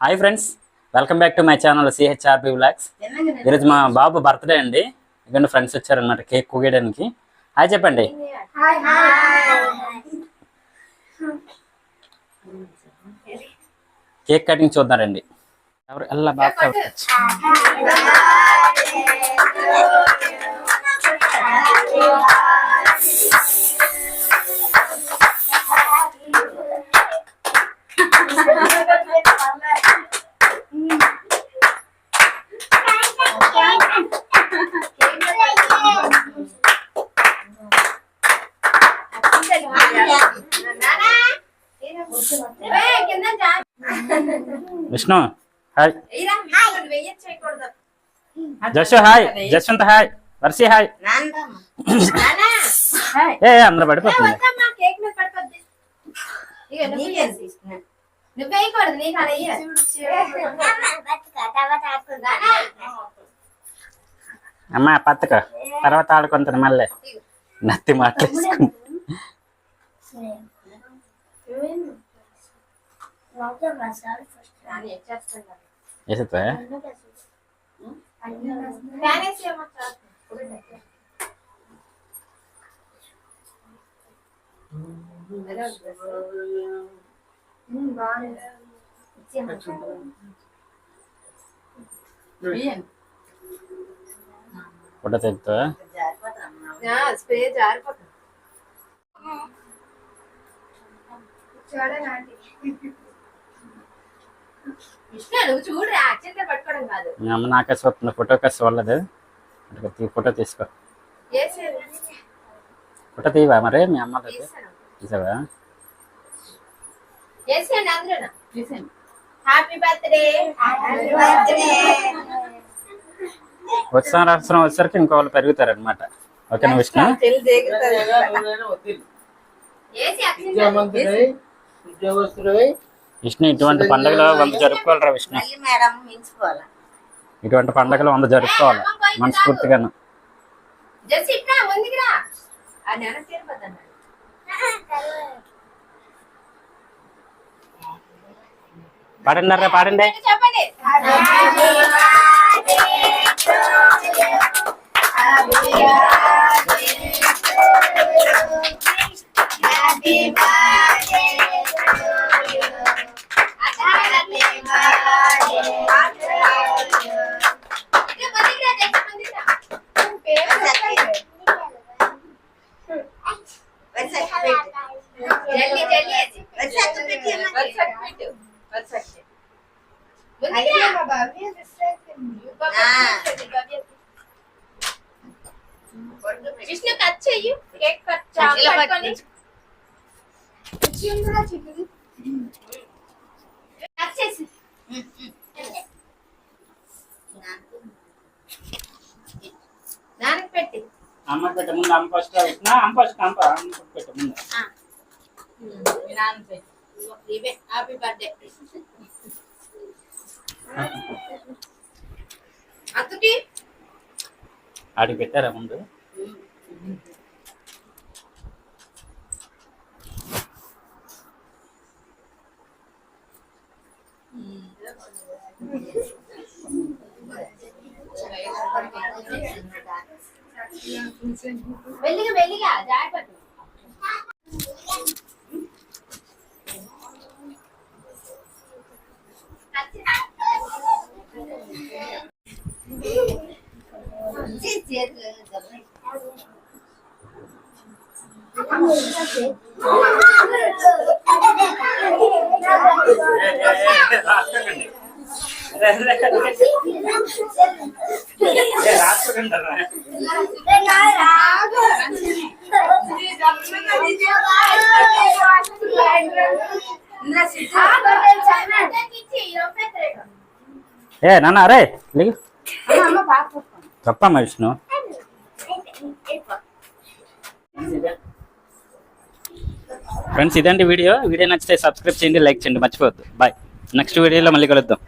Hi friends, welcome back to my channel CHRB vlogs. ఈరోజు మా బాబు బర్త్డే అండి. ఇక్కడ ఫ్రెండ్స్ వచ్చారన్నమాట కేక్ కుగేయడానికి. హాయ్ చెప్పండి. కేక్ కటింగ్ చూద్దారండి. ఎవరు ఎలా బాగా Vishnu hi, Jassu hi, Jaswanth hi, Varshi hi. ఏ అందరూ పడిపోతుంది. అమ్మా పత్తక తర్వాత ఆడుకుంటాను మళ్ళీ నత్తి మాట్లాడుకుంటా. ఫోటో తెగుతా నాకే చూస్తున్నా. ఫోటో కసి వాళ్ళది ఫోటో తీసుకో. ఫోటో తీవా మరి మీ అమ్మ తీసావా? సంవత్సరం వచ్చేసరికి ఇంకో వాళ్ళు పెరుగుతారనమాట. ఓకేనా విష్ణు? విష్ణు ఇటువంటి పండుగలు 100 జరుపుకోవాలరా విష్ణు. ఇటువంటి పండుగలు 100 జరుపుకోవాలి మనస్ఫూర్తిగాను. పాడండి పాడండి. విష్ణు కట్ చెయ్యి. కేక్ కట్ పట్టుకొని కట్ చేసి నాన్నకి పెట్టి అమ్మ పెట్ట ముందు. అమ్మ ఫస్ట్ అమ్మ ఫస్ట్ పెట్ట ముందు. హ్యాపీ బర్త్డే అతుకి ఆడికి పెట్టారా ముందు? మెల్లిగా మెల్లిగా జాగ్రత్త. ఏ నాన్న అరే చెప్పమ్మా విష్ణు. ఫ్రెండ్స్ ఇదండి వీడియో. వీడియో నచ్చితే సబ్స్క్రైబ్ చేయండి, లైక్ చేయండి, మర్చిపోవద్దు. బాయ్. నెక్స్ట్ వీడియోలో మళ్ళీ కలుద్దాం.